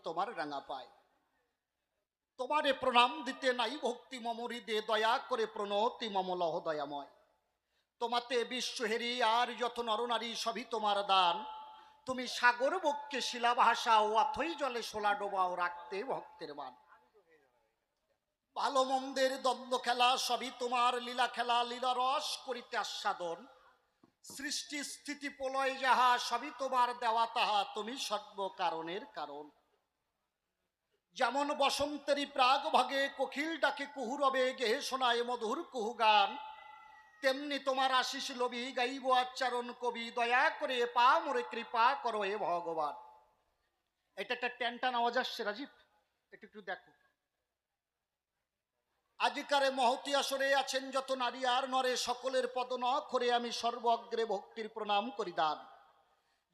তোমার রাঙা পায়, তোমারে প্রণাম দিতে নাই ভক্তি মমরি দে, দয়া করে প্রণতি মম লহ দয়াময়। তোমাতে বিশ্ব হেরি আর যত নরনারী সবই তোমার দান। তুমি সাগর বক্ষে শিলা ভাষাও, অথই জলে শোলা ডোবাও, রাখতে ভক্তের মান। ভালো মন্দের দ্বন্দ্ব খেলা সবই তোমার লীলা খেলা, লীলা রস করিতে আস্বাদন। সৃষ্টি স্থিতি প্রলয় যাহা সবই তোমার দেওয়া তাহা, তুমি সর্ব কারণের কারণ। যেমন বসন্তেরই প্রাগ ভাগে কোকিল ডাকে কুহুরবে, গেহে শোনায় মধুর কুহু গান। তেমনি তোমার আশিস লবি গাইব আচ্চারণ কবি, দয়া করে পা মোরে কৃপা করো হে ভগবান। এটা একটা টেনটান আওয়াজ আসছে রাজীব, একটু দেখো। আজিকারে মহতি আসরে আছেন যত নারী আর নরে, সকলের পদ নখরে আমি সর্ব অগ্রে ভক্তির প্রণাম করি দান।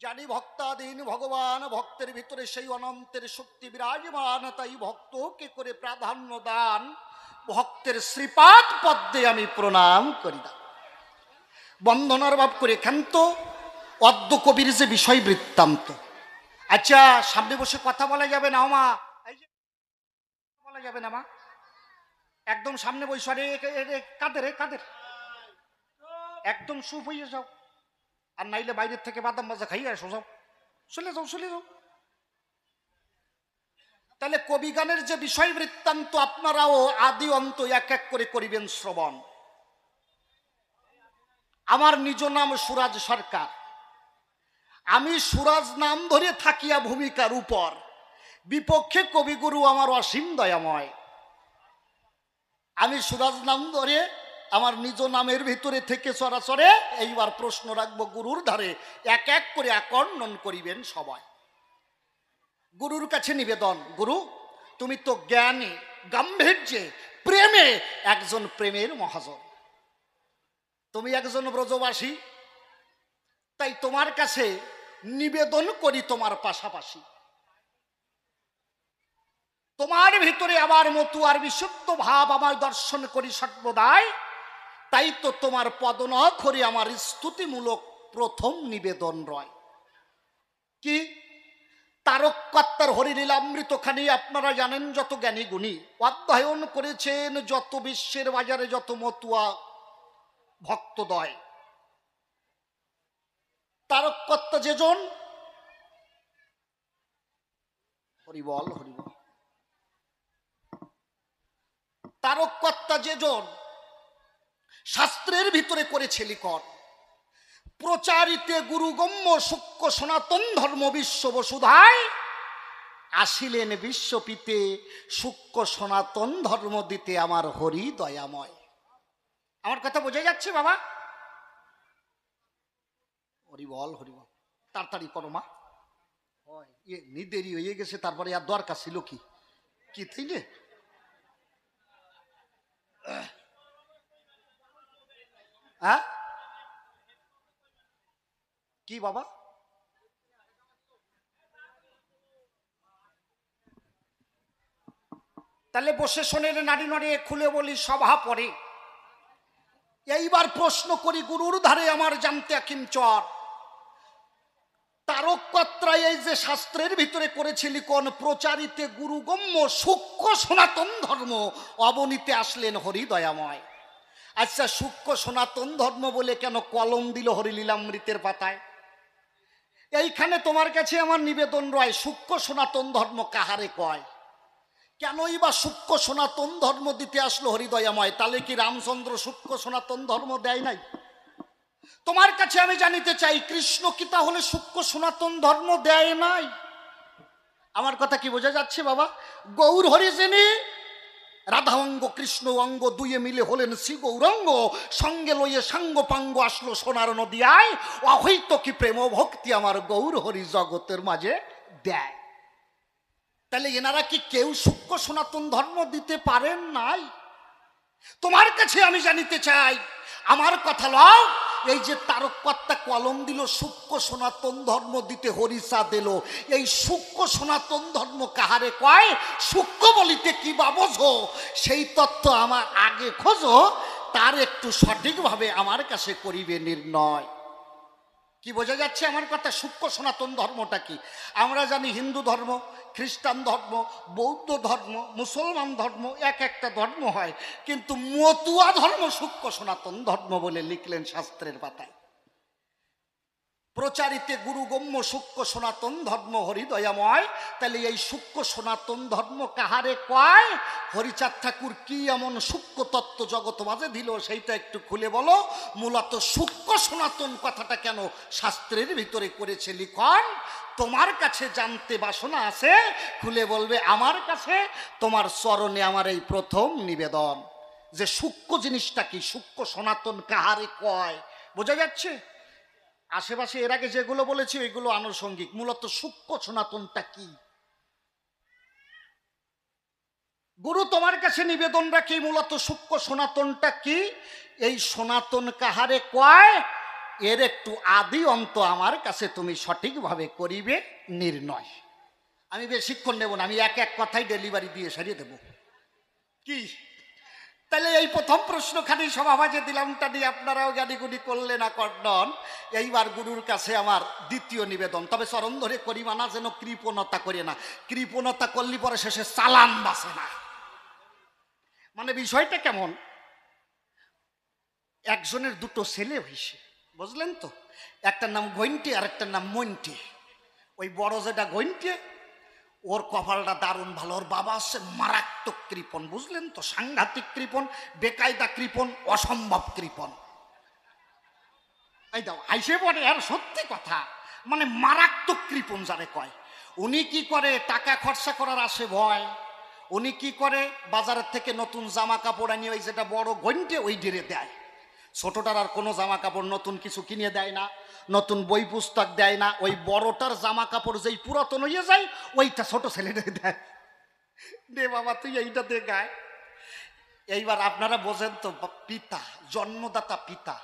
জানি ভক্তাধীন ভগবান, ভক্তের ভিতরে সেই অনন্তের শক্তি বিরাজমান, তাই ভক্তকে করে প্রাধান্য দান। ভক্তের শ্রীপাদ পদ্মে আমি প্রণাম করি দান। বন্দনার ভাব করে ক্ষান্ত অদ্য কবির যে বিষয় বৃত্তান্ত। আচ্ছা, সামনে বসে কথা বলা যাবে না মা? এই যে বলা যাবে না মা, একদম সামনে বসে। কাদের কাদের একদম সুপ হয়ে যাও, আর নাইলে বাইরের থেকে বাদাম ভাজা খাইয়ে আসো, যাও চলে যাও চলে যাও। তাহলে কবি গানের যে বিষয় বৃত্তান্ত আপনারাও আদি অন্ত এক এক করে করিবেন শ্রবণ। আমার নিজ নাম সুরাজ সরকার, আমি সুরাজ নাম ধরে থাকিয়া ভূমিকার উপর, বিপক্ষে কবিগুরু আমার অসীম দয়াময়। আমি সুরাজ নাম ধরে আমার নিজ নামের ভিতরে থেকে চরাচরে এইবার প্রশ্ন রাখবো গুরুর ধারে, এক এক করে আকর্ষণ করিবেন সবাই। গুরুর কাছে নিবেদন, গুরু তুমি তো জ্ঞানে গাম্ভীর্যে প্রেমে একজন প্রেমের মহাজন, তুমি একজন ব্রজবাসী, তাই তোমার কাছে নিবেদন করি তোমার পাশাপাশি। তোমার ভিতরে আমার মতো আর বিশুদ্ধ ভাব আমার দর্শন করি সর্বদাই, তাই তো তোমার পদনখরে আমার স্তুতিমূলক প্রথম নিবেদন রয়। কি? তারককর্তার হরিলীলামৃতখানি আপনারা জানেন যত জ্ঞানী গুণী অধ্যয়ন করেছেন, যত বিশ্বের বাজারে যত মতুয়া ভক্তদয়। তারককর্তা যেজন, হরিবল হরিবল, তারককর্তা যেজন শাস্ত্রের ভিতরে করেছে লিখন, প্রচারিতে গুরুগম্য সূক্ষ্ম সনাতন ধর্ম বিশ্ব বসুধায়, আসিলেন বিশ্বপিতে সূক্ষ্ম সনাতন ধর্ম দিতে আমার হরি দয়াময়। আমার কথা বোঝা যাচ্ছে বাবা? হরিবল হরিবল, তাড়াতাড়ি করো মা, দেরি হয়ে গেছে, তারপরে আর দরকার ছিল কি কি থেকে? হ্যাঁ কি বাবা? তাহলে বসে শোনেন, নারী নারী খুলে বলি সভা পরে। এইবার প্রশ্ন করি গুরুর ধারে আমার জানতে কিঞ্চর, তারককর্তা এই যে শাস্ত্রের ভিতরে করেছে লিখন, প্রচারিতে গুরুগম্য সূক্ষ্ম সনাতন ধর্ম, অবনীতে আসলেন হরি দয়াময়। আচ্ছা, সূক্ষ্ম সনাতন ধর্ম বলে কেন কলম দিল হরিলীলামৃতের পাতায়? এইখানে তোমার কাছে আমার নিবেদন রয়, সূক্ষ্ম সনাতন ধর্ম কাহারে কয়? কেনই বা সূক্ষ্ম সনাতন ধর্ম দিতে আসলো হরিদয়াময়? তাহলে কি রামচন্দ্র সূক্ষ্ম সনাতন ধর্ম দেয় নাই? তোমার কাছে আমি জানিতে চাই, কৃষ্ণ কি তাহলে সূক্ষ্ম সনাতন ধর্ম দেয় নাই? আমার কথা কি বোঝা যাচ্ছে বাবা? গৌর হরি যিনি, রাধা অঙ্গ কৃষ্ণ অঙ্গ দুয়ে মিলে হলেন শ্রী গৌরাঙ্গ, সঙ্গে লইয়ে সাঙ্গ পাঙ্গ আসলো সোনার নদিয়ায়, অহৈত কি প্রেম ভক্তি আমার গৌর হরি জগতের মাঝে দেয়। তাহলে এনারা কি কেউ সূক্ষ্ম সনাতন ধর্ম দিতে পারেন নাই? তোমার কাছে আমি জানিতে চাই, আমার কথা লও, এই যে তারককর্তা কলম দিল সূক্ষ্ম সনাতন ধর্ম দিতে, হরিচা দিল, এই সূক্ষ্ম সনাতন ধর্ম কাহারে কয়? সূক্ষ্ম বলিতে কি বা বোঝো, সেই তত্ত্ব আমার আগে খোঁজো, তার একটু সঠিকভাবে আমার কাছে করিবে নির্ণয়। কি বোঝা যাচ্ছে আমার কথা? সূক্ষ্ম সনাতন ধর্মটা কি? আমরা জানি হিন্দু ধর্ম, খ্রিস্টান ধর্ম, বৌদ্ধ ধর্ম, মুসলমান ধর্ম, এক একটা ধর্ম হয়, কিন্তু মতুয়া ধর্ম সূক্ষ্ম সনাতন ধর্ম বলে লিখলেন শাস্ত্রের পাতায়। প্রচারিতে গুরুগম্য সূক্ষ্ম সনাতন ধর্ম হরিদয়াময়। তাহলে এই সূক্ষ্ম সনাতন ধর্ম কাহারে কয়? হরিচাঁদ ঠাকুর কি এমন সূক্ষ্ম তত্ত্ব জগৎ মাঝে দিল সেইটা একটু খুলে বলো। মূলত সূক্ষ্ম সনাতন কথাটা কেন শাস্ত্রের ভিতরে করেছে লিখন? তোমার কাছে জানতে বাসনা আছে, খুলে বলবে আমার কাছে। তোমার চরণে আমার এই প্রথম নিবেদন যে সূক্ষ্ম জিনিসটা কি, সূক্ষ্ম সনাতন কাহারে কয়। বোঝা যাচ্ছে? আশেপাশে এর আগে যেগুলো বলেছি ওইগুলো আনুষঙ্গিক, মূলত সূক্ষ্ম সনাতনটা কি? গুরু তোমার কাছে নিবেদন রাখি, মূলত সূক্ষ্ম সনাতনটা কি, এই সনাতন কাহারে কয়, এর একটু আদি অন্ত আমার কাছে তুমি সঠিকভাবে করিবে নির্ণয়। আমি বেশিক্ষণ নেব না, আমি এক এক কথাই ডেলিভারি দিয়ে সারিয়ে দেব। কি তাহলে এই প্রথম প্রশ্নখানি সভাবাজে দিলামটা দিয়ে আপনারাও জ্ঞানীগুণী করলে না কর্ণন। এইবার গুরুর কাছে আমার দ্বিতীয় নিবেদন, তবে চরণ ধরে করি মানা, যেন কৃপণতা করে না। কৃপণতা করলি পরে শেষে চালান বাসে না। মানে বিষয়টা কেমন? একজনের দুটো ছেলে হইছে, বুঝলেন তো? একটার নাম গৈন্টি আর একটার নাম মন্টি। ওই বড় যেটা গৈন্টি, ওর কপালটা দারুণ ভালো। ওর বাবা হচ্ছে মারাত্মক কৃপণ, বুঝলেন তো? সাংঘাতিক কৃপণ, বেকায়দা কৃপণ, অসম্ভব কৃপণ। এই দাও আইসে পড়ে, আর সত্যি কথা, মানে মারাত্মক কৃপণ যারে কয়। উনি কি করে? টাকা খরচা করার আসে ভয়। উনি কি করে? বাজারের থেকে নতুন জামা কাপড় আনিয়ে ওই যেটা বড় ঘন্টে ওই ডেরে দেয়। ছোটটার আর কোনো জামা কাপড় নতুন কিছু কিনে দেয় না, নতুন বই পুস্তক দেয় না। ওই বড়টার জামা কাপড় যেই পুরাতন হয়ে যায় ওইটা ছোট ছেলেদের দেয়, দে বাবা তুই এইটা দে গায়। এইবার আপনারা বোঝেন তো, পিতা, জন্মদাতা পিতা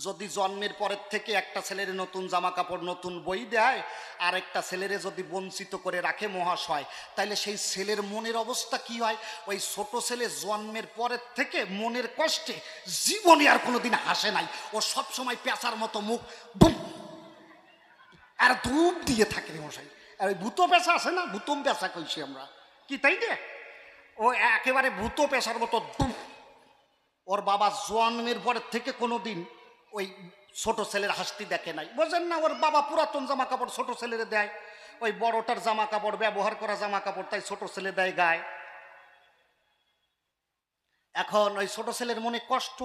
যদি জন্মের পরের থেকে একটা ছেলের নতুন জামা কাপড় নতুন বই দেয়, আর একটা ছেলেরে যদি বঞ্চিত করে রাখে মহাশয়, তাইলে সেই ছেলের মনের অবস্থা কি হয়? ওই ছোট ছেলে জন্মের পরের থেকে মনের কষ্টে জীবনে আর কোনোদিন হাসে নাই। ও সবসময় পেঁচার মতো মুখ ধুম আর ধূপ দিয়ে থাকে রে মশাই। আর ওই ভূত পেঁচা আছে না, ভূতম পেঁচা কইছি আমরা, কি তাই না? ও একেবারে ভূত পেশার মতো ধুম। ওর বাবা জন্মের পরের থেকে কোনোদিন ওই ছোট ছেলের হাসতি দেখে নাই, বোঝেন না? ওর বাবা পুরাতন জামা কাপড় ছোট ছেলেরে দেয়, ওই বড়টার জামা কাপড় ব্যবহার করা জামা কাপড় তাই ছোট ছেলে দেয় গায়ে। এখন ওই ছোট ছেলের মনে কষ্ট,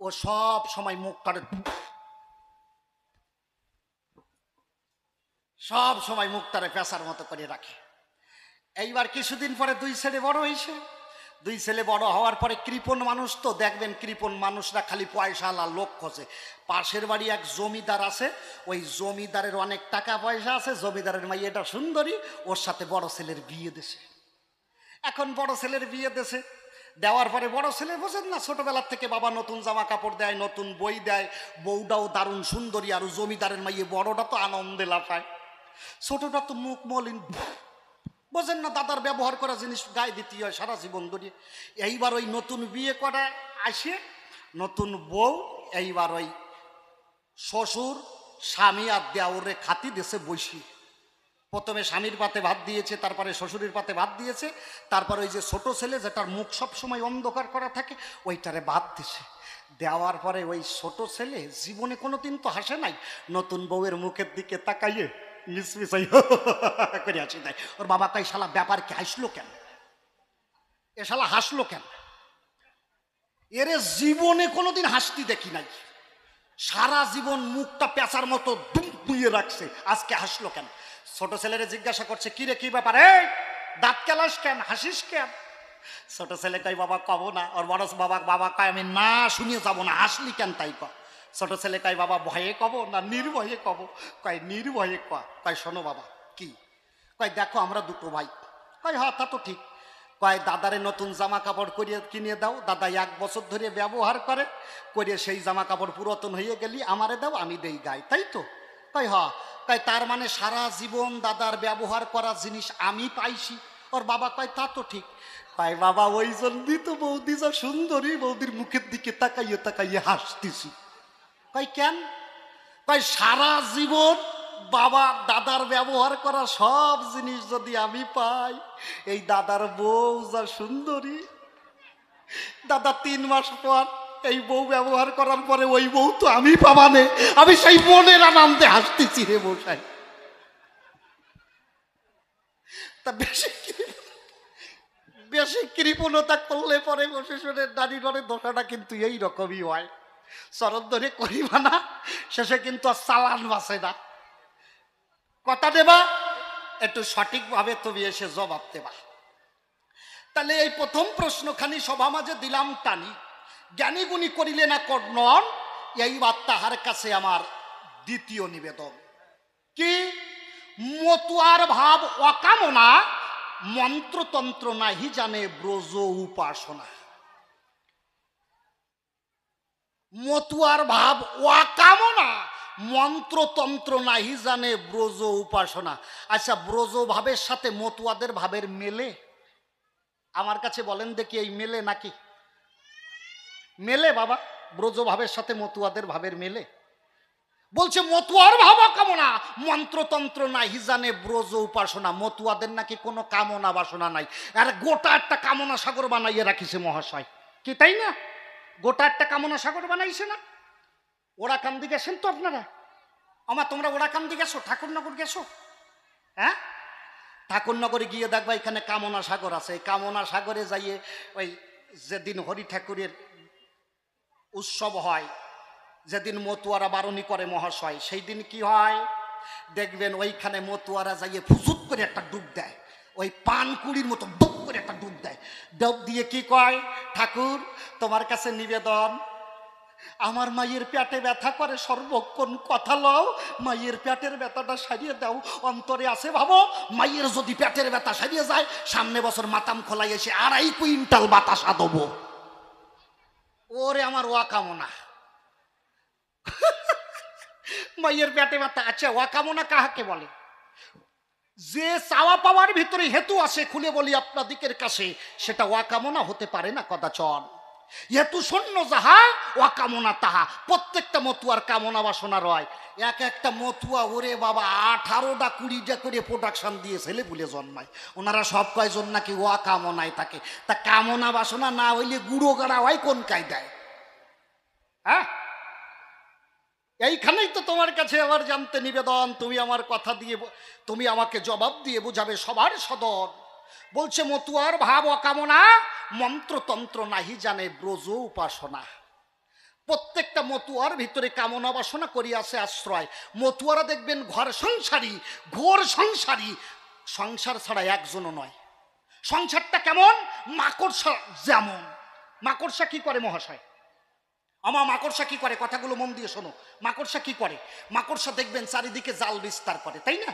ও সব সময় মুখ কাটে, সব সময় মুখটারে পেঁচার মতো করে রাখে। এইবার কিছুদিন পরে দুই ছেলে বড় হয়েছে। দুই ছেলে বড় হওয়ার পরে কৃপণ মানুষ তো দেখবেন, কৃপণ মানুষরা খালি পয়সাওয়ালা লোক খোঁজে। পাশের বাড়ি এক জমিদার আছে, ওই জমিদারের অনেক টাকা পয়সা আছে, জমিদারের মাইয়াটা সুন্দরী, ওর সাথে বড় ছেলের বিয়ে দেছে। এখন বড় ছেলের বিয়ে দেছে, দেওয়ার পরে বড় ছেলে বোঝেন না, ছোটবেলার থেকে বাবা নতুন জামা কাপড় দেয়, নতুন বই দেয়, বউটাও দারুণ সুন্দরী, আর জমিদারের মাইয়ে বড়টা তো আনন্দে লাফায়, ছোটটা তো মুখ মলিন, বোঝেন না? দাদার ব্যবহার করা জিনিস গায়ে দিতে হয় সারা জীবন ধরে। এইবার ওই নতুন বিয়ে করা আসে নতুন বউ, এইবার ওই শ্বশুর স্বামী আর দেওরে খাতি দেশে বসি। প্রথমে স্বামীর পাতে ভাত দিয়েছে, তারপরে শ্বশুরের পাতে ভাত দিয়েছে, তারপর ওই যে ছোট ছেলে যেটার মুখ সব সময় অন্ধকার করা থাকে ওইটারে ভাত দিছে। দেওয়ার পরে ওই ছোট ছেলে জীবনে কোনোদিন তো হাসে নাই, নতুন বউয়ের মুখের দিকে তাকাইয়ে মিসমিসাই করে আসি দেয়। ওর বাবা কয় শালা ব্যাপার কি, হাসলো কেন? এ শালা হাসলো কেন? এরে জীবনে কোনোদিন হাসতি দেখি নাই, সারা জীবন মুখটা পেঁচার মতো দুম দুইয়ে রাখছে, আজকে হাসলো কেন? ছোট ছেলেরে জিজ্ঞাসা করছে, কি রে কি ব্যাপার, এই দাঁত কেলাস কেন, হাসিস কেন? ছোট ছেলে কয় বাবা কব না। ওর বড় বাবা কয় আমি না শুনিয়ে যাবো না, হাসলি কেন তাই ক। ছোট ছেলে কয় বাবা ভয়ে কব না নির্ভয়ে কব? কয় নির্ভয়ে কয় শোনো বাবা। কি? কয় দেখো আমরা দুটো ভাই। কয় হ্যাঁ তা তো ঠিক। কয় দাদারে নতুন জামা কাপড় করিয়ে কিনে দাও, দাদা 1 বছর ধরে ব্যবহার করে সেই জামা কাপড় পুরাতন হয়ে গেলি আমারে দাও, আমি দেই গাই, তাই তো? কয় হ্যাঁ। কয় তার মানে সারা জীবন দাদার ব্যবহার করা জিনিস আমি পাইছি? ওর বাবা কয় তা তো ঠিক। কয় বাবা ওই জন্যই তো বৌদি যা সুন্দরী, বৌদির মুখের দিকে তাকাইয়ে তাকাইয়ে হাসতেছি। কয় কেন? তাই সারা জীবন বাবা দাদার ব্যবহার করা সব জিনিস যদি আমি পাই, এই দাদার বউ যা সুন্দরী, দাদা 3 মাস পর এই বউ ব্যবহার করার পরে ওই বউ তো আমি পাবানে, আমি সেই মনের আনন্দে হাসতেছি রে বসাই। তা বেশি কৃপণতা করলে পরে বসে শুনে দাঁড়ি ধরে দোষাটা কিন্তু এই রকমই হয়। চরণ ধরে করিবা না, শেষে কিন্তু আর চালান বাসে না। কথা দেবা, একটু সঠিকভাবে তুমি এসে জবাব দেবা। তাহলে এই প্রথম প্রশ্নখানি সভা মাঝে দিলাম টানি, জ্ঞানী গুণী করিলে না কর্ণন, এইবার তাহার কাছে আমার দ্বিতীয় নিবেদন। কি? মতুয়ার ভাব অকামনা, মন্ত্রতন্ত্র নাহি জানে ব্রজ উপাসনা। মতুয়ার ভাব অকামনা, মন্ত্রতন্ত্র নাহি জানে ব্রজ উপাসনা। আচ্ছা, ব্রজ ভাবের সাথে মতুয়াদের ভাবের মেলে? আমার কাছে বলেন দেখি, এই মেলে নাকি? মেলে বাবা? ব্রজ ভাবের সাথে মতুয়াদের ভাবের মেলে? বলছে মতুয়ার ভাব কামনা, মন্ত্রতন্ত্র নাহি জানে ব্রজ উপাসনা। মতুয়াদের নাকি কোনো কামনা বাসনা নাই, আর গোটা একটা কামনা সাগর বানাইয়ে রাখিছে মহাশয়। কি তাই না? গোটা একটা কামনা সাগর বানাইছে না? ওরাকান্দি গেছেন তো আপনারা? আমার তোমরা ওরাকান্দি গেছো? ঠাকুরনগর গেছো? হ্যাঁ, ঠাকুরনগরে গিয়ে দেখবা এখানে কামনা সাগর আছে। কামনা সাগরে যাইয়ে ওই যেদিন হরি ঠাকুরের উৎসব হয়, যেদিন মতুয়ারা বারণী করে মহাশয়, সেই দিন কি হয় দেখবেন, ওইখানে মতুয়ারা যাইয়ে ফুসুত করে একটা ডুব দেয়, ওই পানকুড়ির মতো ডুব করে একটা ডুব দেয়। ডুব দিয়ে কি কয়, ঠাকুর তোমার কাছে নিবেদন, আমার মায়ের পেটে ব্যথা করে সর্বক্ষণ, কথা লও, মায়ের পেটের ব্যথাটা সারিয়ে দাও। অন্তরে আছে ভাবো, মায়ের যদি পেটের ব্যথা সারিয়ে যায়, সামনে বছর মাতাম খোলাই এসে 2.5 কুইন্টাল বাতাসা দেবো। ওরে আমার ওয়া কামনা। মায়ের পেটে ব্যথা। আচ্ছা, ওয়া কামনা কাহাকে বলে? যে চাওয়া পাওয়ার ভিতরে হেতু আছে, খুলে বলি আপনাদিকের কাছে, সেটা ওয়া কামনা হতে পারে না কদাচন। হেতু শূন্য যাহা, ওয়া কামনা তাহা। প্রত্যেকটা মতুয়ার কামনা বাসনা রয়। এক একটা মতুয়া ওরে বাবা 18টা 20টা করে প্রোডাকশন দিয়ে ছেলে পুলে জন্মায়। ওনারা সব কয়জন নাকি ওয়া কামনায় থাকে। তা কামনা বাসনা না হইলে গুঁড়ো গাড়া হয় কোন কায়দায়? হ্যাঁ, এইখানেই তো তোমার কাছে আমার জানতে নিবেদন, তুমি আমার কথা দিয়ে, তুমি আমাকে জবাব দিয়ে বুঝাবে সবার সদর। বলছে মতুয়ার ভাব অকামনা, মন্ত্রতন্ত্র নাহি জানে ব্রজ উপাসনা। প্রত্যেকটা মতুয়ার ভিতরে কামনা বাসনা করিয়াছে আশ্রয়। মতুয়ারা দেখবেন ঘর সংসারী, ঘোর সংসারী, সংসার ছাড়া একজনও নয়। সংসারটা কেমন? মাকড়সা যেমন। মাকড়সা কি করে মহাশয়? আমার মাকড়সা কি করে? কথাগুলো মন দিয়ে শোনো। মাকড়সা কি করে? মাকড়সা দেখবেন চারিদিকে জাল বিস্তার করে, তাই না?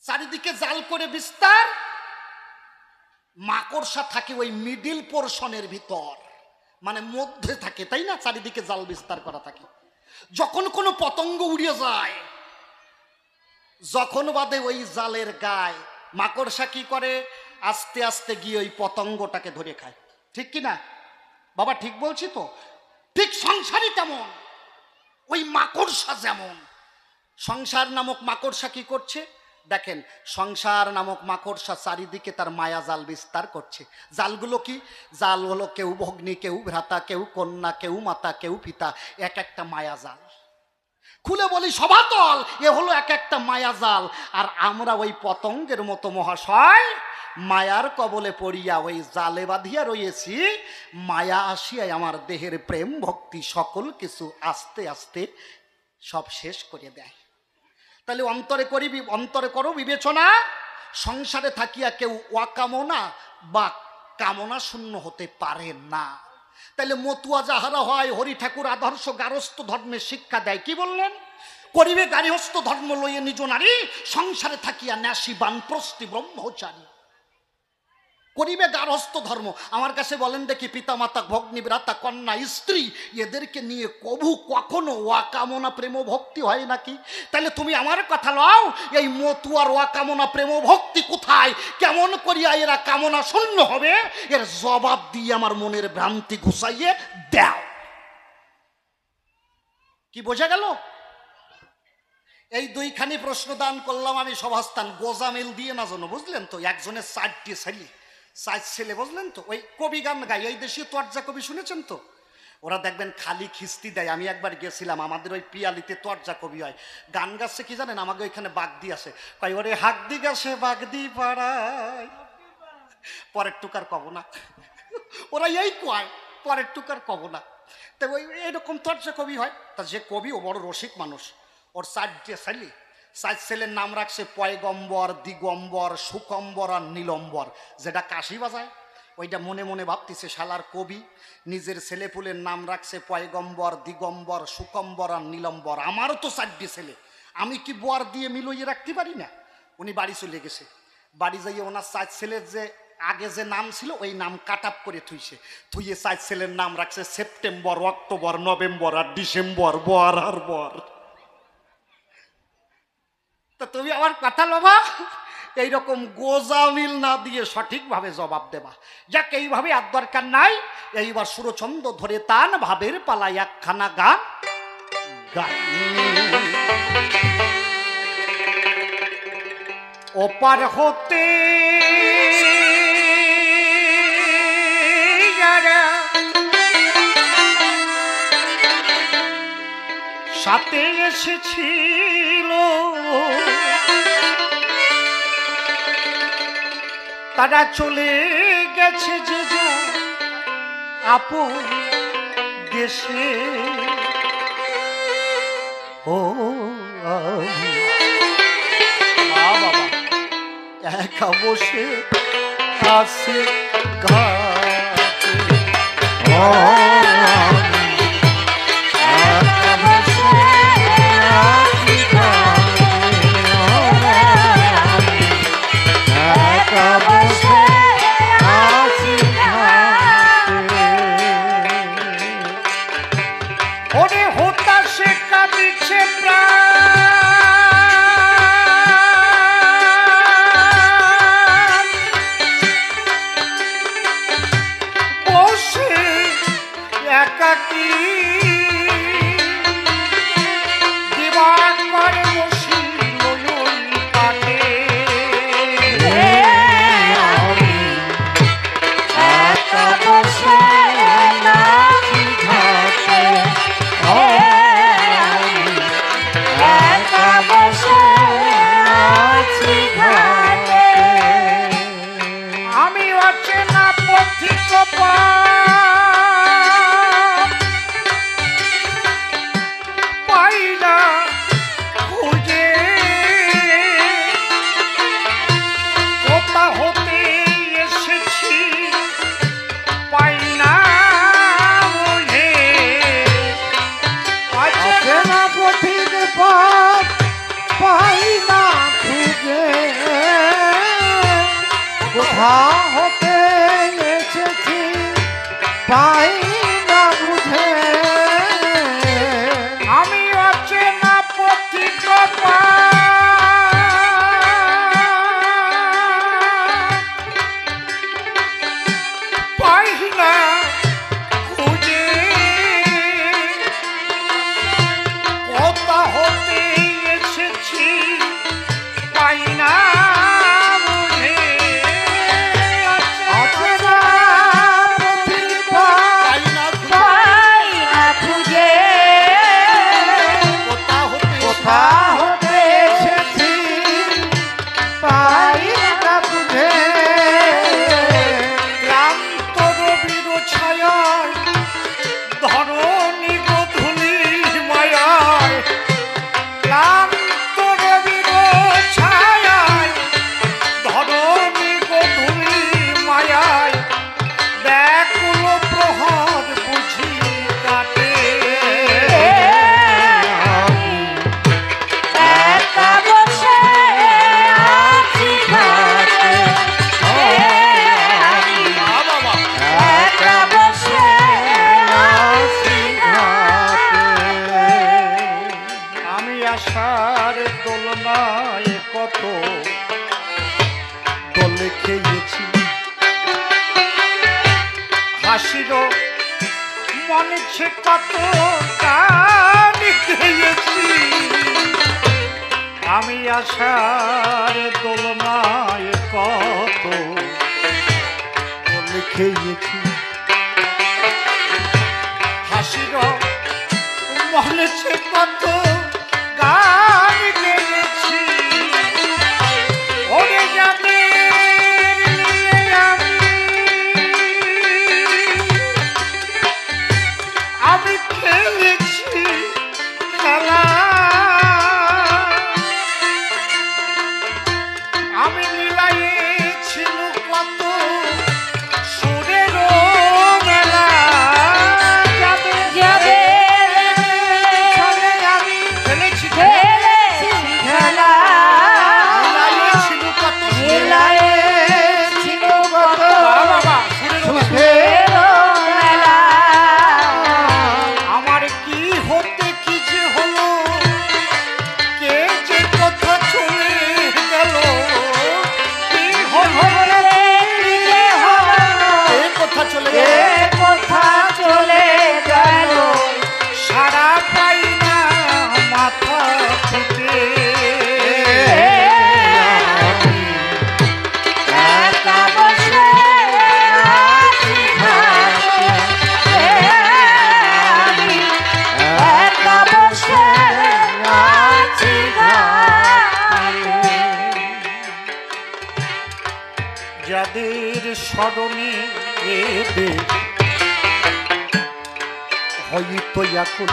চারিদিকে জাল করে বিস্তার। মাকড়সা থাকে ওই মিডিল পোর্শনের ভিতর, মানে মধ্যে থাকে, তাই না? চারিদিকে জাল বিস্তার করা থাকে। যখন কোনো পতঙ্গ উড়িয়ে যায়, যখন বাদে ওই জালের গায়ে, মাকড়সা কি করে? আস্তে আস্তে গিয়ে ওই পতঙ্গটাকে ধরে খায়। ঠিক কি না বাবা? ঠিক বলছি তো? ঠিক সংসারই তেমন, ওই মাকড়সা যেমন। সংসার নামক মাকড়সা কি করছে দেখেন? সংসার নামক মাকড়সা চারিদিকে তার মায়া জাল বিস্তার করছে। জালগুলো কি? জাল হলো কেউ ভগ্নী, কেউ ভ্রাতা, কেউ কন্যা, কেউ মাতা, কেউ পিতা, এক একটা মায়া জাল। খুলে বলি সভাতল, এ হলো এক একটা মায়া জাল। আর আমরা ওই পতঙ্গের মতো মহাশয় মায়ার কবলে পড়িয়া ওই জালে বাঁধিয়া রয়েছি। মায়া আসিয়া আমার দেহের প্রেম ভক্তি সকল কিছু আস্তে আস্তে সব শেষ করে দেয়। তাহলে অন্তরে করো বিবেচনা। সংসারে থাকিয়া কেউ অকামনা বা কামনা শূন্য হতে পারে না। তাহলে মতুয়া যাহারা হয়, হরি ঠাকুর আদর্শ গারস্থ ধর্মের শিক্ষা দেয়। কি বললেন? করিবে গার্হস্থ ধর্ম লইয়ে নিজ নারী, সংসারে থাকিয়া ন্যাসী বানপ্রস্থি ব্রহ্মচারী। করিবে গার্হস্থ ধর্ম। আমার কাছে বলেন দেখি, পিতা মাতা ভগ্নী ভ্রাতা কন্যা স্ত্রী, এদেরকে নিয়ে কখনো ওয়াকামনা প্রেম ভক্তি হয় নাকি? তাহলে তুমি আমার কথা লও, এই মতুয়ার ওয়াকামনা প্রেম ভক্তি কোথায়? কেমন করিয়া এরা কামনা শূন্য হবে? এর জবাব দিয়ে আমার মনের ভ্রান্তি ঘুষাইয়ে দাও। কি বোঝা গেল? এই দুইখানি প্রশ্ন দান করলাম আমি সভাস্থান গোজামিল দিয়ে না জানো, বুঝলেন তো? একজনের 4টি ছেলে, 4 ছেলে, বুঝলেন তো? ওই কবি গান গায়, এই দেশীয় তর্জা কবি শুনেছেন তো? ওরা দেখবেন খালি খিস্তি দেয়। আমি একবার গেছিলাম, আমাদের ওই পিয়ালিতে তর্জা কবি হয়, গান গাচ্ছে কি জানেন? আমাকে ওইখানে বাগদি আছে, কয় ওরে হাগদি গাছে বাগদি পাড়ায়, পরের টুকার কব না। ওরা এই কয়, পরের টুকার কব না। তো ওই এরকম তর্জা কবি হয়। তা যে কবি ও বড় রসিক মানুষ, ওর 4 ছেলে, 4 ছেলের নাম রাখছে পয়গম্বর, দিগম্বর, সুকম্বর আর নীলম্বর। যেটা কাশি বাজায় ওইটা মনে মনে ভাবতেছে শালার কবি নিজের ছেলেপুলের নাম রাখছে পয়গম্বর, দিগম্বর, সুকম্বর আর নীলম্বর। আমারও তো 4 ছেলে, আমি কি বর দিয়ে মিলিয়ে রাখতে পারি না? উনি বাড়ি চলে গেছে, বাড়ি যাইয়ে ওনার 4 ছেলের যে আগে যে নাম ছিল ওই নাম কাট আপ করে থুইছে, থুইয়ে 4 ছেলের নাম রাখছে সেপ্টেম্বর, অক্টোবর, নভেম্বর আর ডিসেম্বর, বর আর বর। তা তুমি আমার কথা লোভা, এইরকম গোজামিল না দিয়ে সঠিকভাবে জবাব দেবা। যাক, এইভাবে আর দরকার নাই। এইবার সুরছন্দ ধরে তান ভাবের পালায় একখানা গান গাই। ওপার হতে সাথে এসেছিল তারা চলে গেছে যে যা আপন দেশে। ও বাবা একা বসে আসে হতে এসেছি পাই না বুঝে আমি অচেনা পথিক পাই না খুঁজে কোথা হতে এসেছি পাই না আশার দোলনায় কত দোলে খেয়েছি হাসির মনে কত গান আশার দোলনায় কত লিখে গেছি, হাসির মনে সে কত গান গেয়েছি, ওরে যাদের নিয়ে আমি খেলেছি খেলা, আমি মিলাইছিল কত সুরের মেলা, আমি খেলেছি খেলা মিলাইছিল কত মিলাইছিল কত বাবা সুখের মেলা। আমার কি হতে কি যে হলো, কে যে কথা চলে গেল, কি হলো এ কথা চলে এ গেল, কথা চলে গেল, সারা পাই না মাথা ফুটে, একা বসে আছি ঘাটে, আমি একা বসে আছি ঘাটে। যাদের স্মরণে এবে হয়তো এখন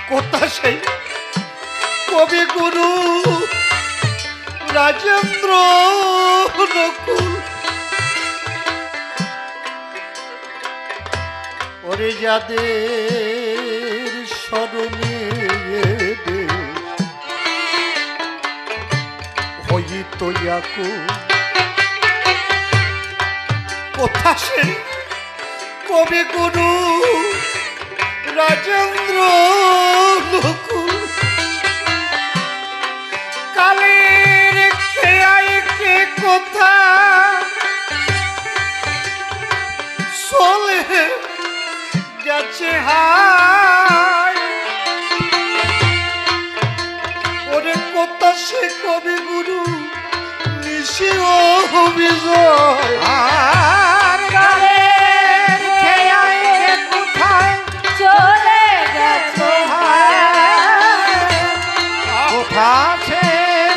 কোথা সেই কবি গুরু রাজেন্দ্র নকুল, ওরে যাদের স্মরণে এবে হয়তো এখন কোথা সেই কবি গুরু রাজেন্দ্র নকুল, কালের খেয়াই কে কোথা চলে গেছে হায়, ওরে কোথা সে কবি গুরু নিশি ও বিজয়, আর গালের খেয়াই কে কোথায় চলে গেছে হায়, কোথা সে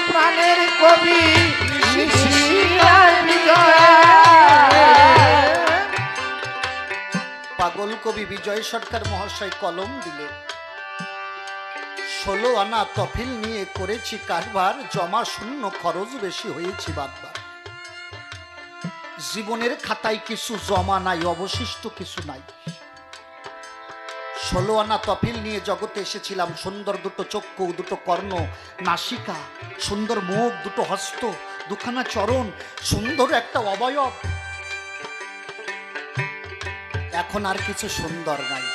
প্রাণের কবি নিশিয়ার বিজয়। পাগল কবি বিজয় সরকার মহাশয় কলম দিলে 16 আনা তফিল নিয়ে করেছি কারবার, জমা শূন্য খরচ বেশি হয়েছি বারবার, জীবনের খাতায় কিছু জমা নাই, অবশিষ্ট কিছু নাই। 16 আনা তফিল নিয়ে জগতে এসেছিলাম, সুন্দর দুটো চক্ষু, দুটো কর্ণ, নাসিকা, সুন্দর মুখ, দুটো হস্ত, দুখানা চরণ, সুন্দর একটা অবয়ব। এখন আর কিছু সুন্দর নাই,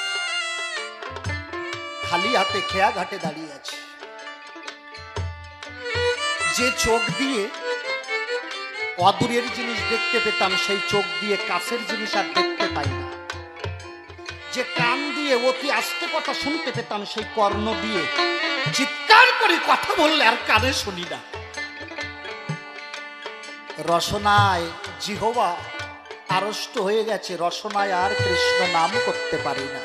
খালি হাতে খেয়া ঘাটে দাঁড়িয়ে আছে। যে চোখ দিয়ে অদূরের জিনিস দেখতে পেতাম, সেই চোখ দিয়ে কাছের জিনিস আর দেখতে পাই না। যে কান দিয়ে অতি আস্তে কথা শুনতে পেতাম, সেই কর্ণ দিয়ে চিৎকার করে কথা বললে আর কানে শুনি না। রসনায় জিহবা আড়ষ্ট হয়ে গেছে, রসনায় আর কৃষ্ণ নাম করতে পারি না।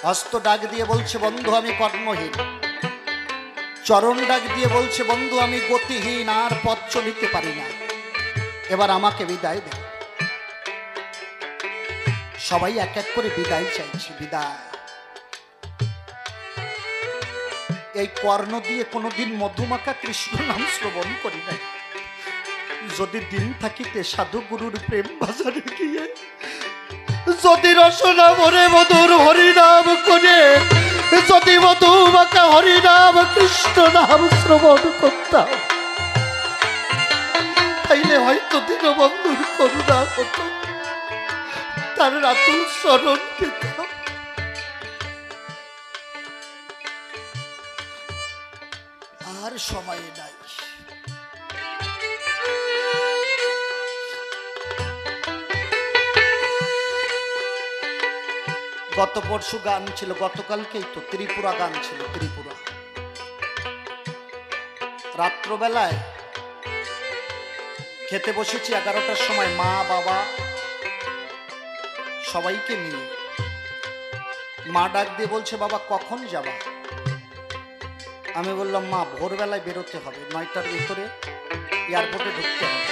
হস্ত ডাক দিয়ে বলছে বন্ধু আমি কর্মহীন, চরণ ডাক দিয়ে বলছে বন্ধু আমি গতিহীন, আর পথ চলিতে পারি না, এবার আমাকে বিদায় দেন। সবাই এক এক করে বিদায় চাইছে, বিদায়। এই কর্ণ দিয়ে কোনোদিন মধুমাখা কৃষ্ণ নাম শ্রবণ করি নাই। যদি দিন থাকিতে সাধু গুরুর প্রেম বাজারে গিয়ে যদি রসনা ভরে মধুর হরিনাম করে, যদি মধুমাখা হরিনাম কৃষ্ণ নাম শ্রবণ করতাম, তাইলে হয়তো দীনবন্ধুর করুণা হতো, তার রাতুল শরণ পেতাম। আর সময় নাই। গত পরশু গান ছিল, গতকালকেই তো ত্রিপুরা গান ছিল, ত্রিপুরা। রাত্রবেলায় খেতে বসেছি 11টার সময়, মা বাবা সবাইকে নিয়ে। মা ডাক দিয়ে বলছে, বাবা কখন যাবা? আমি বললাম, মা ভোরবেলায় বেরোতে হবে, 9টার ভিতরে এয়ারপোর্টে ঢুকতে হবে।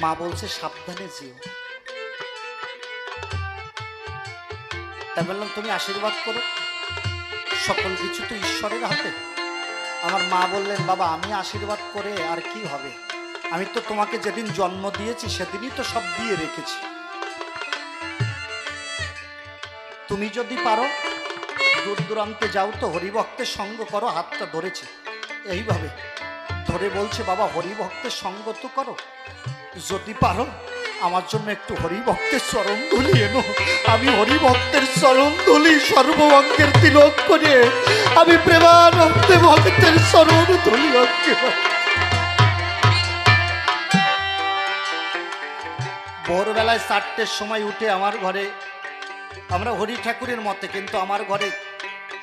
মা বলছে সাবধানে যেও। তাই বললাম, তুমি আশীর্বাদ করো, সকল কিছু তো ঈশ্বরের হাতে। আমার মা বললেন, বাবা আমি আশীর্বাদ করে আর কি হবে, আমি তো তোমাকে যেদিন জন্ম দিয়েছি সেদিনই তো সব দিয়ে রেখেছি। তুমি যদি পারো দূর দূরান্তে যাও তো, হরিভক্তের সঙ্গ করো। হাতটা ধরেছে এইভাবে ধরে বলছে, বাবা হরিভক্তের সঙ্গ তো করো, যদি পারো আমার জন্য একটু হরিভক্তের চরণ ধুলি এনো। আমি হরিভক্তের চরণ ধুলি সর্বঙ্গের তিলক করে, আমি প্রেমানন্দে ভক্তের চরণ ধুলি অঙ্গে। ভোরবেলায় 4টের সময় উঠে আমার ঘরে, আমরা হরি ঠাকুরের মতে, কিন্তু আমার ঘরে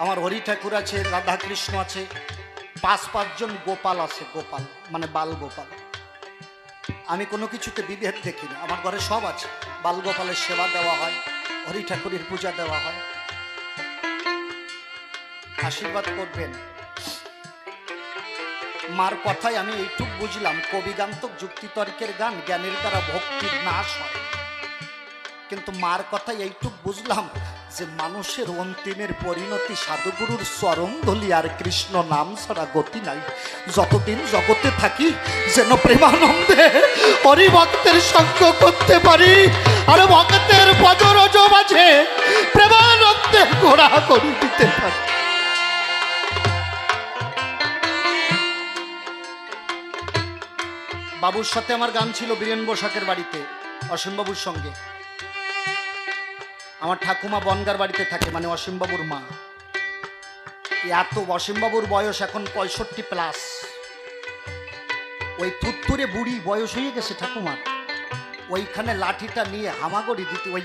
আমার হরি ঠাকুর আছে, রাধাকৃষ্ণ আছে, 5-5জন গোপাল আছে, গোপাল মানে বাল গোপাল। আমি কোনো কিছুতে বিভেদ দেখি না, আমার ঘরে সব আছে। বাল গোপালের সেবা দেওয়া হয়, হরি ঠাকুরের পূজা দেওয়া হয়। আশীর্বাদ করবেন। মার কথায় আমি এইটুক বুঝলাম, কবিগান্তক যুক্তিতর্কের গান, জ্ঞানের দ্বারা ভক্তির নাশ হয়। কিন্তু মার কথায় এইটুক বুঝলাম যে মানুষের অন্তিমের পরিণতি সাধুগুরুর চরণ ধলি, আর কৃষ্ণ নাম ছাড়া গতি নাই। যতদিন জগতে থাকি যেন প্রেমানন্দে হরিভক্তের সঙ্গ করতে পারি, আর ভক্তের বজরজ মাঝে প্রেমানন্দে ঘোরা করে দিতে পারি। বাবুর সাথে আমার গান ছিল বীরেন বসাকের বাড়িতে, অসীমবাবুর সঙ্গে। আমার ঠাকুমা বনগার বাড়িতে থাকে, মানে অসীমবাবুর মা। এত অসীমবাবুর বয়স এখন 65+। ওই থুত্তুরে বুড়ি বয়স হয়ে গেছে ঠাকুমার, ওইখানে লাঠিটা নিয়ে হামাগড়ি দিতে, ওই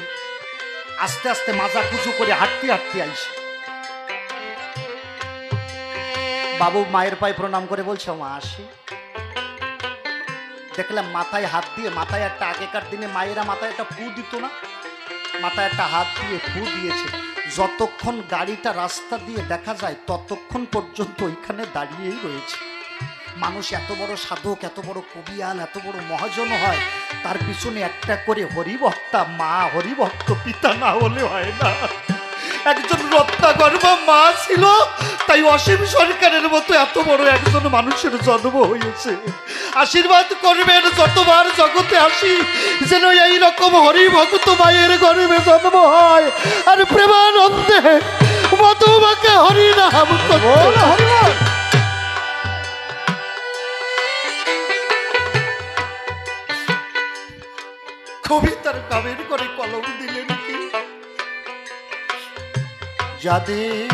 আস্তে আস্তে মাজা কুচু করে হাঁটতে হাঁটতে আইসে। বাবু মায়ের পায়ে প্রণাম করে বলছে, মা আসি। দেখলাম মাথায় হাত দিয়ে, মাথায় একটা, আগেকার দিনে মায়েরা মাথায় একটা ফু দিত না, মাথায় একটা হাত দিয়ে ফু দিয়েছে। যতক্ষণ গাড়িটা রাস্তা দিয়ে দেখা যায় ততক্ষণ পর্যন্ত ওইখানে দাঁড়িয়েই রয়েছে। মানুষ এত বড় সাধক, এত বড় কবিয়ান, এত বড় মহাজন হয়, তার পিছনে একটা করে হরিভক্তা মা, হরিভক্ত পিতা না হলে হয় না। একজন রত্নাগর্ভা মা ছিল, তাই অসীম সরকারের মতো এত বড় একজন মানুষের জন্ম হয়েছে। আশীর্বাদ করবেন যতবার জগতে আসি যেন এই রকম হরিভক্ত মায়ের গর্ভে জন্ম হয়, আর প্রেমানন্দে মধুমাকে হরিনাম করতে। কবিতার কামের করে কলম দিলেন কি, যাদের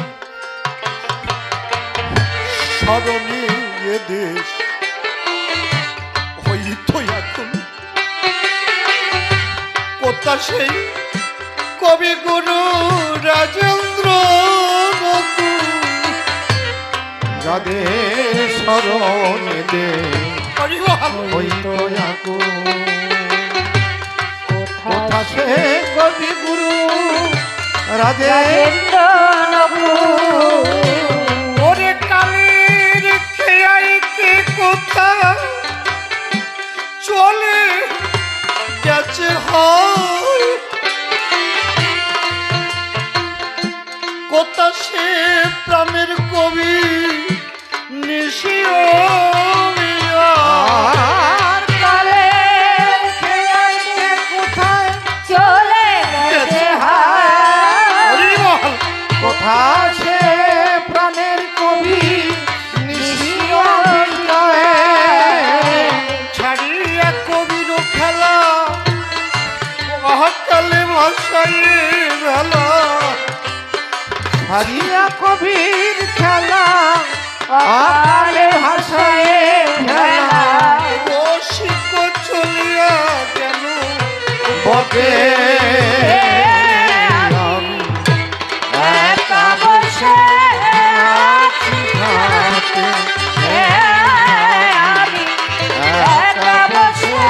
স্মরণে এ দেশ হইত এখন, কোথা সেই কবি গুরু রাজেন্দ্র, যাদের স্মরণে দে হইত এখন, কোথা সে কবি গুরু রাজেন্দ্র। ওরে কালের খেয়াই কে কোথা চলে গেছে হয়, কোথা সে প্রাণের কবি নিশিও আর কালের খেয়াই কে কোথায় চলে গেছে হায়। কোথা সে প্রাণের কবি ছাড়িয়া কবির খেলা, মহাকালে ভাষায় ভেলা, হারিয়া কবির খেলা, আকালে ভাষায় ভেলা। রসিক চলিয়া লোকে আমি একা বসে আছি ঘাটে আমি একা বসে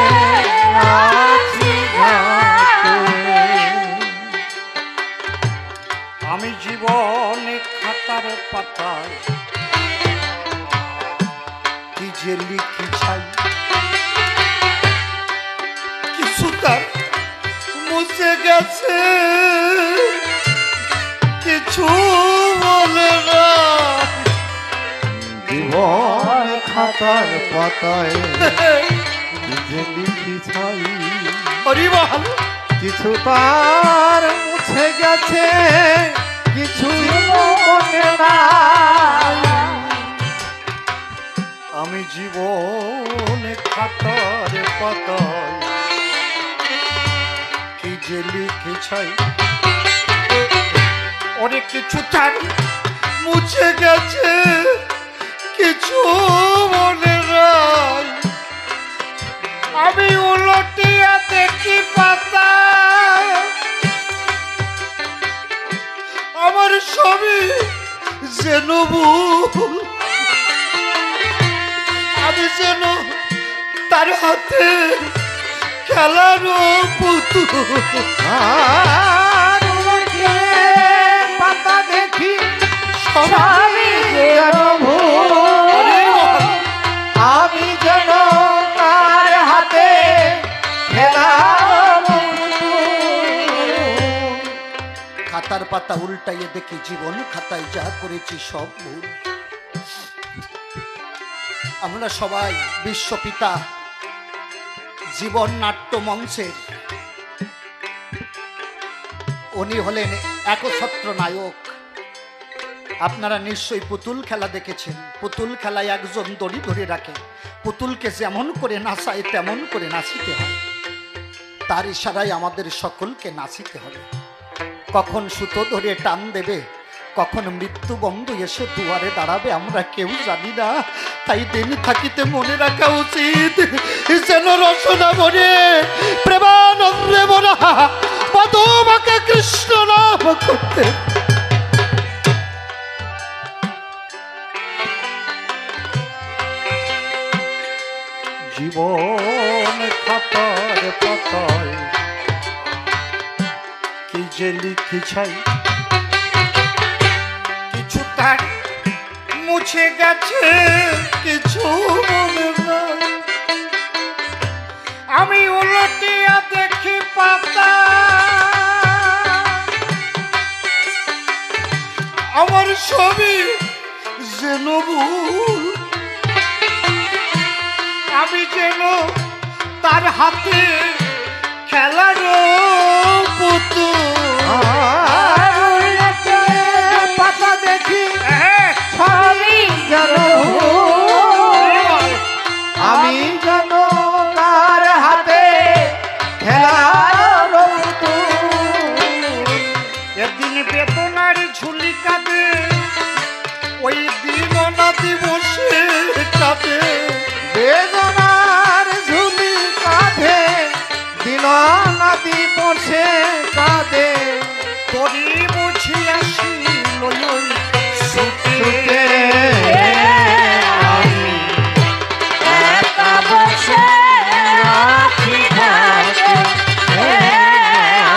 আছি ঘাটে। আমি জীবনে খাতার পাতায় কি যে লিখি চাই কিছু তার মুছে গেছে কিছু বলে না জীবন খাতার পাতায় কি যে লিখি চাই হরিবল কিছু তার মুছে গেছে কিছু মনে নাই আমি জীবনে খাতার পাতায় কি যে লিখে চাই অনেক কিছু তার মুছে গেছে কিছু মনে নাই আমি উলটিয়া দেখি পাতা আমার ছবি যেন ভুল আমি যেন তার হাতে খেলার পুতুল আর উলটে পাতা দেখি সবই যেন ভুল আমি যেন তার হাতে খেলার খাতার পাতা উল্টাইয়ে দেখি জীবন খাতায় যা করেছি সব ভুল। আমরা সবাই বিশ্বপিতা জীবন নাট্য মঞ্চের উনি হলেন একছত্র নায়ক। আপনারা নিশ্চয়ই পুতুল খেলা দেখেছেন। পুতুল খেলায় একজন দড়ি ধরে রাখে, পুতুলকে যেমন করে নাচায় তেমন করে নাচিতে হয়। তার ইশারায় আমাদের সকলকে নাচিতে হবে। কখন সুতো ধরে টান দেবে, কখন মৃত্যু বন্ধু এসে দুয়ারে দাঁড়াবে আমরা কেউ জানি না। তাই দিন থাকিতে মনে রাখা উচিত যেন রসনা মনে প্রেমানন্দে মরা মধুমাকে কৃষ্ণ নাম করতে। জীবন খাতার পাতায় কি যে লিখি চাই কিছু তার মুছে গেছে কিছু মনে নাই আমি উলটিয়া দেখি পাতা আমার ছবি যেন ভুল আমি যেন তার হাতে খেলার পুতুল পাতা দেখি সবই যেন ভুল আমি যেন তার হাতে খেলার একদিন বেতনার ঝুলি কাঁদে ওই দিন না দিবসে কাঁদে বেদনার ঝুলি কাঁধে দিন না দিবসে কাঁদে তোরি বুঝি আসি লই সুতে আমি একা বসে আছি ঘাটে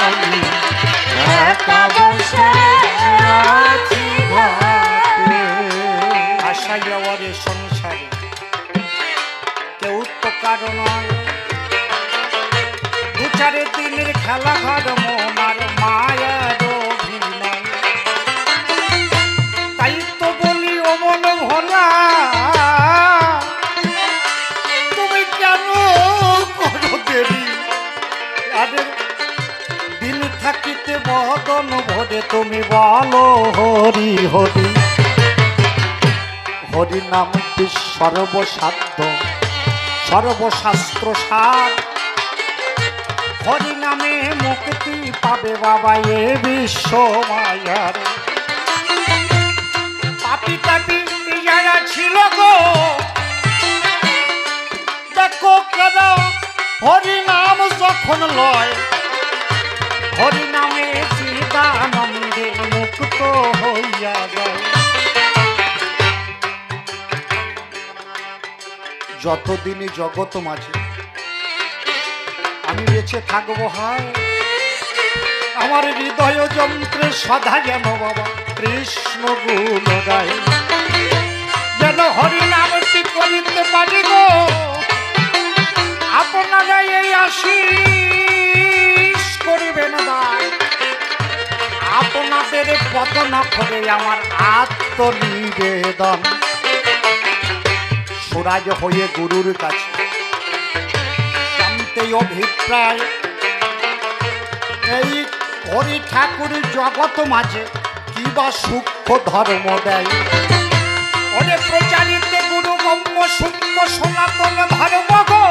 আমি একা বসে আছি ঘাটে। আশা যাওয়ার সংসারে কেউ তো কারণ দু চারে দিনের খেলা ঘর মনার মায়ার অভিনয় তাই তো বলি ও মন ভোলা তুমি কেন করো দেরি আরে দিন থাকিতে বদন ভরে তুমি বলো হরি হরি হরি নামটি সর্বসাধ্য সর্বশাস্ত্র সার হরি নামে মুক্তি পাবে বাবা এ বিশ্ব মায়ার পাপি তাপি যারা ছিল গো দেখো কেন হরি নাম যখন লয় হরি নামে চিদানন্দে মুক্ত হইয়া যায়। যতদিনই জগৎ মাঝে আমি বেঁচে থাকবো, হায় আমার হৃদয় যন্ত্রে সদা যেন বাবা কৃষ্ণ গুণ গায়, যেন হরি নামটি করিতে পারি গো। আপনারা এই আশীষ করিবেন দান, আপনাদের বদন করে আমার আত্মনিবেদন। সুরাজ হয়ে গুরুর কাছে জানতে অভিপ্রায়, এই হরি ঠাকুর জগৎ মাঝে কি বা সূক্ষ্ম ধর্ম দেয়। ওরে প্রচারিত গুরু গম্য সূক্ষ্ম সনাতন ধর্ম গো,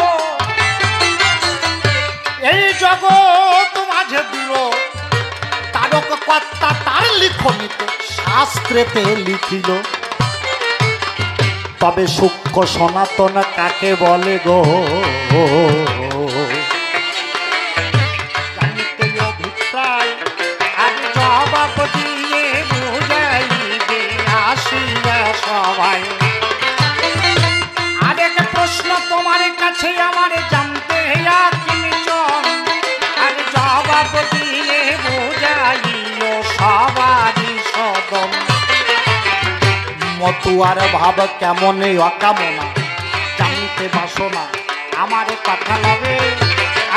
এই জগৎ মাঝে দিল তারক কর্তা তার লিখনিতে শাস্ত্রেতে লিখিল। তবে সূক্ষ্ম সনাতন কাকে বলে গো? জানিতে অভিপ্রায় আর জবাব দিয়ে বুঝাইবে আসিয়া সবাই। আরেক প্রশ্ন তোমার কাছে আমার জানতে কিঞ্চন, আর জবাব দিয়ে বুঝাইও সবারই সদন। মতুয়ার ভাব কেমনে অকামনা জানতে বাসনা আমার কথা লবে,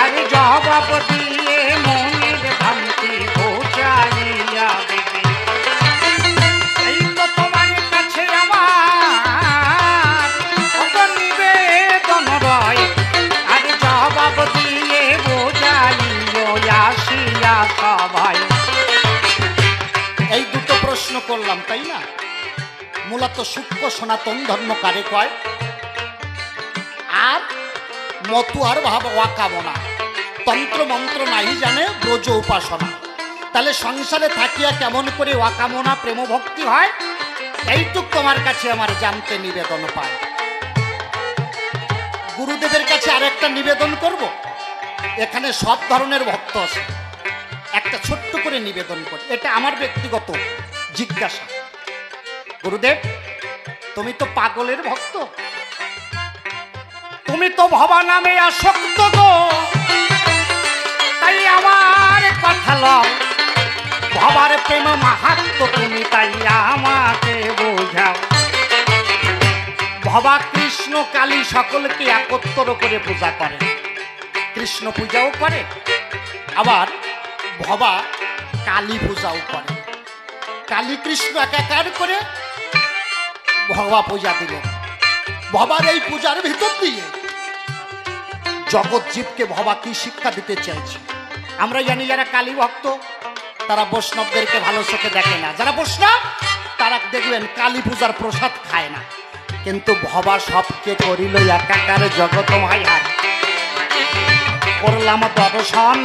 আর জবাব দিয়ে মনের ভ্রান্তি বোঝাইয়া দেবে। এই তো তোমার কাছে আমার কত নিবেদন রয়, আর জবাব দিয়ে বোঝাইও আসিয়া সবাই। এই দুটো প্রশ্ন করলাম, তাই না? মূলত সূক্ষ্ম সনাতন ধর্ম কারে কয়, আর মতুয়ার ভাব অকামনা, তন্ত্র মন্ত্র নাহি জানে ব্রজ উপাসনা। তাহলে সংসারে থাকিয়া কেমন করে অকামনা প্রেম ভক্তি হয়, এইটুক তোমার কাছে আমার জানতে নিবেদন পায়। গুরুদেবের কাছে আরেকটা নিবেদন করব, এখানে সব ধরনের ভক্ত আছে, একটা ছোট্ট করে নিবেদন করি, এটা আমার ব্যক্তিগত জিজ্ঞাসা। গুরুদেব, তুমি তো পাগলের ভক্ত, তুমি তো ভবা নামে আসক্ত গো, তাই আমার কথা লও। ভবার প্রেম মাহাত্ম তুমি তাই আমাকে বোঝাও। ভবা কৃষ্ণ কালী সকলকে একত্র করে পূজা করে, কৃষ্ণ পূজাও করে, আবার ভবা কালী পূজাও করে। কালী কৃষ্ণ একাকার করে ভবা পূজা দিলেন। ভবার এই পূজার ভিতর দিয়ে জগৎ জীবকে ভবা কি শিক্ষা দিতে চাইছে আমরা জানি। যারা কালী ভক্ত তারা বৈষ্ণবদেরকে ভালো চোখে দেখে না, যারা বৈষ্ণব তারা দেখবেন কালী পূজার প্রসাদ খায় না। কিন্তু ভবা সবকে করিল একাকার জগৎ মায়ার, করলাম দর্শন,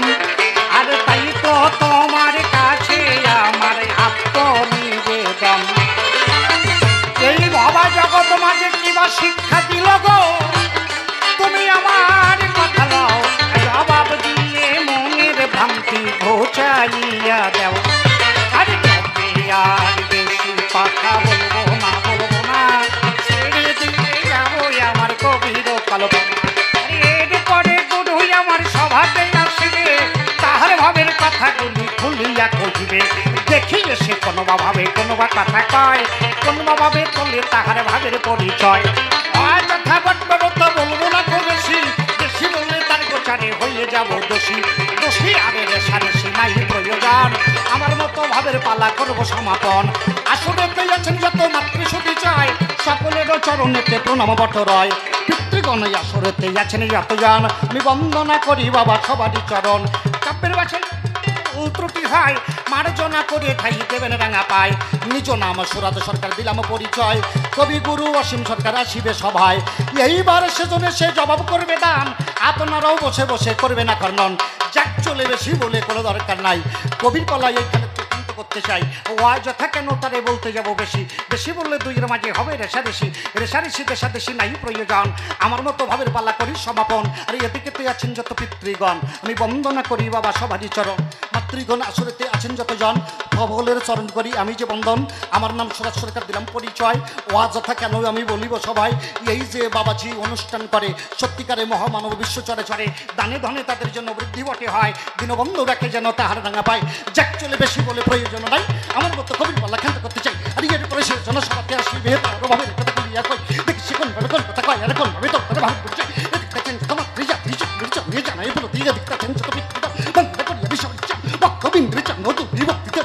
আর তাই তো তোমার কাছে আমার আত্মনিবেদন। এই ভবা জগৎ মাঝে কিবা শিক্ষা দিল গো, তুমি আমার কথা লও। জবাব দিয়ে মনের ভ্রান্তি ঘোচাইয়া দেও। আর তবে আর বেশি কথা বলবো না, ছেড়ে দিয়ে যাবো আমার গভীর কল্পনা। এরপরে গুরু আমার সভাতে আসবে, তাহার ভাবের কথাগুলি খুলিয়া কহিবে। দেখিলে সে কোনো বা ভাবে কোনো বা কথা কয়, কোনো বা ভাবে তোলে তাহার ভাবের পরিচয়। যথা বট্টরত বলবো না তো বেশি, বেশি বললে তার গোচারে হয়ে যাব দোষী। দোষী আরে রেশারেশি নাই প্রয়োজন, আমার মতো ভাবের পালা করবো সমাপন। আসরেতে আছেন যত মাতৃশুতি চায়, সকলেরও চরণেতে প্রণাম বটরয়। পিতৃগণ আসরেতে আছেন যতজন, আমি বন্দনা করি বাবা সবারই চরণ। কাব্যের বাছাই ত্রুটি হয়, মার্জনা করে ঠাই দেবেন রাঙা পায়। নিজ নাম সুরাত সরকার দিলাম পরিচয়, কবিগুরু অসীম সরকার আসিবে সভায়। এইবার সেজনে সে জবাব করবে দান, আপনারাও বসে বসে করবে না কর্ণন। যাক চলে বেশি বলে কোনো দরকার নাই, কবির কলাই এইখানে করতে চাই। যথা কেন তারে বলতে যাব বেশি, বেশি বললে দুইয়ের মাঝে হবে রেশারেশি। রেশারেশি দেশাদেশি নাই প্রয়োজন, আমার মতো ভাবের পালা করি সমাপন। আর এদিকে তুই আছেন যত পিতৃগণ, আমি বন্দনা করি বাবা সবারই চরণ। মাতৃগণ আসরেতে আছেন যতজন সকলের চরণ করি আমি যে বন্ধন। আমার নাম সুরাজ সরকার, দিলাম পরিচয়। অযথা কেন আমি বলিব সবাই, এই যে বাবাজি অনুষ্ঠান করে সত্যিকারে মহামানব বিশ্ব চরে চরে দানে ধনে তাদের জন্য বৃদ্ধি বটে হয়। দীনবন্ধু রাখে যেন তাহার ডাঙা পায়। যাক চলে বেশি বলে প্রয়োজন নাই, আমার মতো কবির পাল্লা খেলতে করতে চাই। আর এর পরে সে জনসভাতে আসিবে ভাবে কথা বলিয়া কই, দেখি সে কোন ভাবে কোন কথা কয় আর কোন ভাবে তোর কথা ভাবে করছে। দেখতেছেন তোমার রিজা রিজা রিজা নিয়ে জানাই বলো দিয়ে দেখতেছেন যত বিখ্যাত বন্ধ করিয়া বিষয় বক্তবিন্দ্রে চান্দ বিভক্তিতে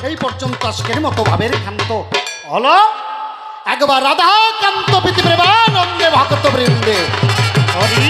এই পর্যন্ত আজকের মতো ভাবের ক্ষান্ত হলো। একবার রাধা কান্ত প্রীতি প্রেমানন্দে ভক্ত বৃন্দে হরি।